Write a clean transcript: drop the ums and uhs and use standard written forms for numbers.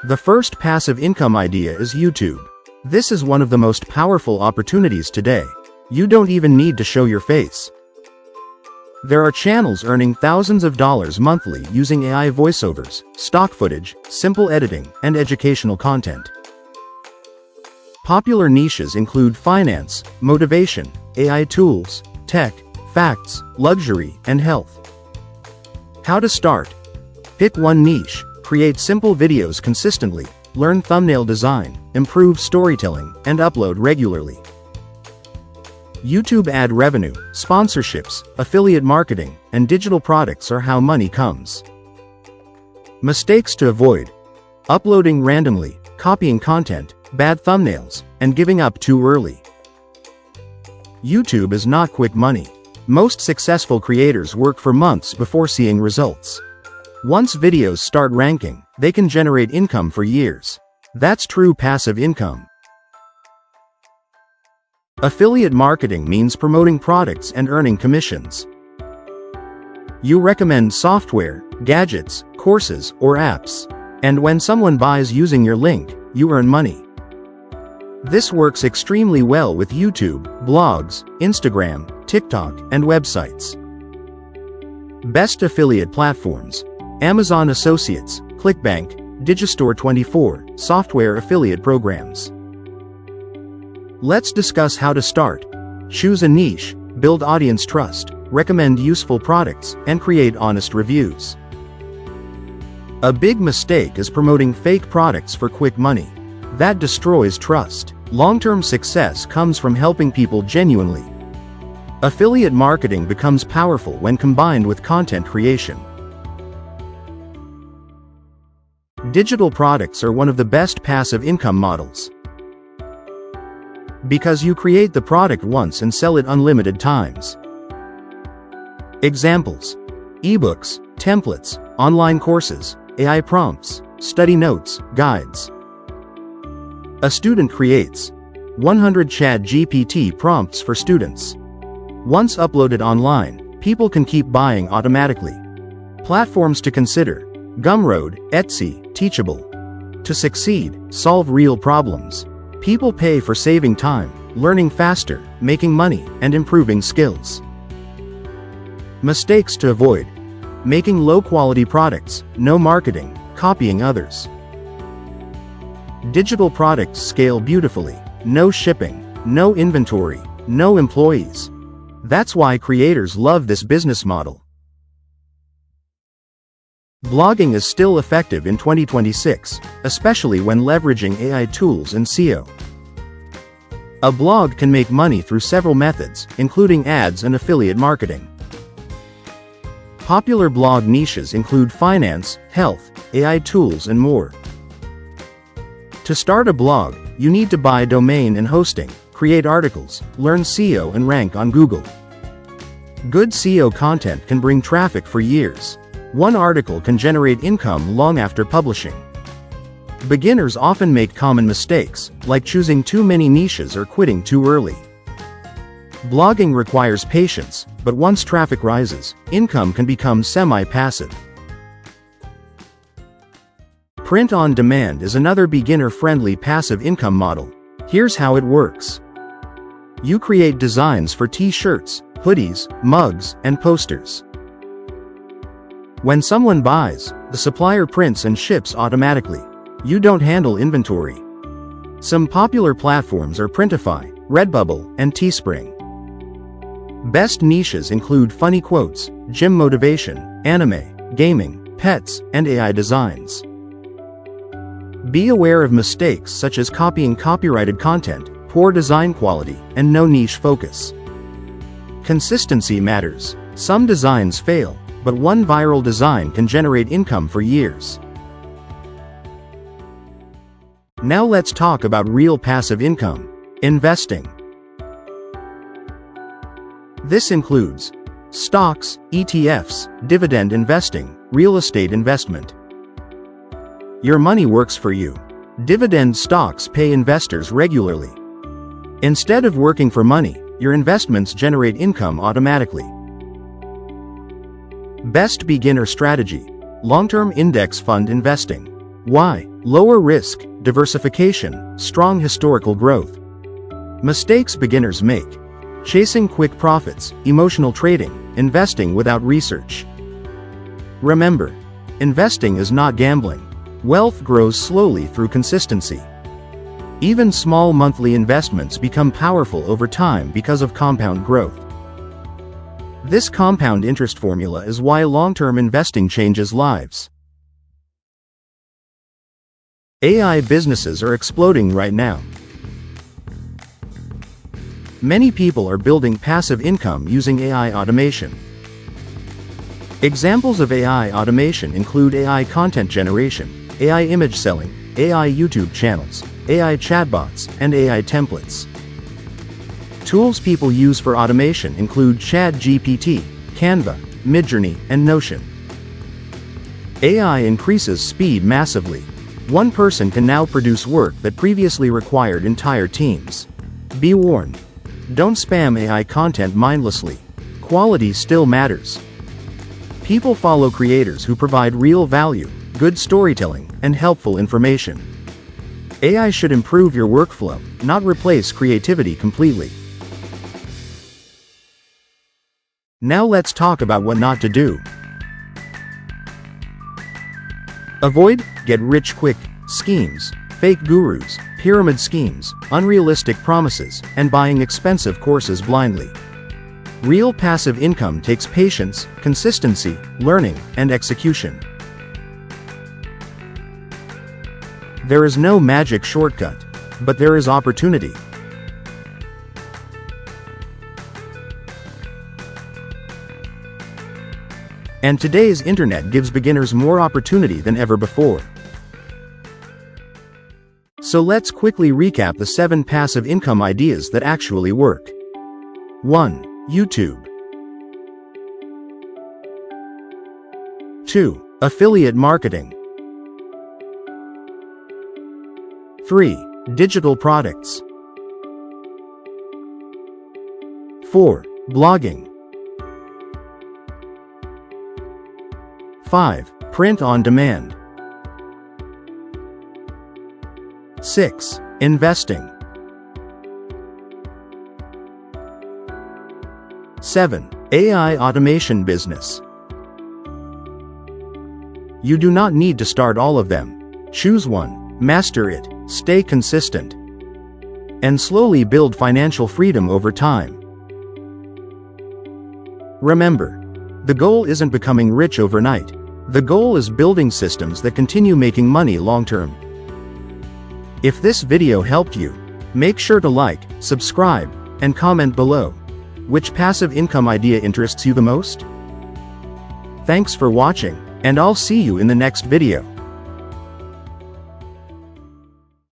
The first passive income idea is YouTube. This is one of the most powerful opportunities today. You don't even need to show your face. There are channels earning thousands of dollars monthly using AI voiceovers, stock footage, simple editing, and educational content. Popular niches include finance, motivation, AI tools, tech, facts, luxury, and health. How to start? Pick one niche, create simple videos consistently, learn thumbnail design, improve storytelling, and upload regularly. YouTube ad revenue, sponsorships, affiliate marketing, and digital products are how money comes. Mistakes to avoid: uploading randomly, copying content, bad thumbnails, and giving up too early. YouTube is not quick money. Most successful creators work for months before seeing results. Once videos start ranking, they can generate income for years. That's true passive income. Affiliate marketing means promoting products and earning commissions. You recommend software, gadgets, courses, or apps. And when someone buys using your link, you earn money. This works extremely well with YouTube, blogs, Instagram, TikTok, and websites. Best affiliate platforms: Amazon Associates, ClickBank, Digistore24, software affiliate programs. Let's discuss how to start. Choose a niche, build audience trust, recommend useful products, and create honest reviews. A big mistake is promoting fake products for quick money. That destroys trust. Long-term success comes from helping people genuinely. Affiliate marketing becomes powerful when combined with content creation. Digital products are one of the best passive income models. Because you create the product once and sell it unlimited times. Examples: ebooks, templates, online courses, AI prompts, study notes, guides. A student creates 100 ChatGPT prompts for students. Once uploaded online, people can keep buying automatically. Platforms to consider: Gumroad, Etsy, Teachable. To succeed, solve real problems. People pay for saving time, learning faster, making money, and improving skills. Mistakes to avoid: making low-quality products, no marketing, copying others. Digital products scale beautifully: no shipping, no inventory, no employees. That's why creators love this business model. Blogging is still effective in 2026, especially when leveraging AI tools and SEO. A blog can make money through several methods, including ads and affiliate marketing. Popular blog niches include finance, health, AI tools, and more. To start a blog, you need to buy domain and hosting, create articles, learn SEO, and rank on Google. Good SEO content can bring traffic for years. One article can generate income long after publishing. Beginners often make common mistakes, like choosing too many niches or quitting too early. Blogging requires patience, but once traffic rises, income can become semi-passive. Print on demand is another beginner-friendly passive income model. Here's how it works. You create designs for t-shirts, hoodies, mugs, and posters. When someone buys, the supplier prints and ships automatically. You don't handle inventory. Some popular platforms are Printify, Redbubble, and Teespring. Best niches include funny quotes, gym motivation, anime, gaming, pets, and AI designs. Be aware of mistakes such as copying copyrighted content, poor design quality, and no niche focus. Consistency matters. Some designs fail, but one viral design can generate income for years. Now let's talk about real passive income: investing. This includes stocks, ETFs, dividend investing, real estate investment. Your money works for you. Dividend stocks pay investors regularly. Instead of working for money, your investments generate income automatically. Best beginner strategy: long-term index fund investing. Why? Lower risk, diversification, strong historical growth. Mistakes beginners make. Chasing quick profits, emotional trading, investing without research. Remember, investing is not gambling. Wealth grows slowly through consistency. Even small monthly investments become powerful over time because of compound growth. This compound interest formula is why long-term investing changes lives. AI businesses are exploding right now. Many people are building passive income using AI automation. Examples of AI automation include AI content generation, AI image selling, AI YouTube channels, AI chatbots, and AI templates. Tools people use for automation include ChatGPT, Canva, Midjourney, and Notion. AI increases speed massively. One person can now produce work that previously required entire teams. Be warned. Don't spam AI content mindlessly. Quality still matters. People follow creators who provide real value, good storytelling, and helpful information. AI should improve your workflow, not replace creativity completely. Now let's talk about what not to do. Avoid get-rich-quick schemes, fake gurus, pyramid schemes, unrealistic promises, and buying expensive courses blindly. Real passive income takes patience, consistency, learning, and execution. There is no magic shortcut, but there is opportunity. And today's internet gives beginners more opportunity than ever before. So let's quickly recap the 7 passive income ideas that actually work. 1. YouTube. 2. Affiliate marketing. 3. Digital products. 4. Blogging. 5. Print on demand. 6. Investing. 7. AI automation business. You do not need to start all of them. Choose one, master it, stay consistent, and slowly build financial freedom over time. Remember, the goal isn't becoming rich overnight. The goal is building systems that continue making money long-term. If this video helped you, make sure to like, subscribe, and comment below. Which passive income idea interests you the most? Thanks for watching, and I'll see you in the next video.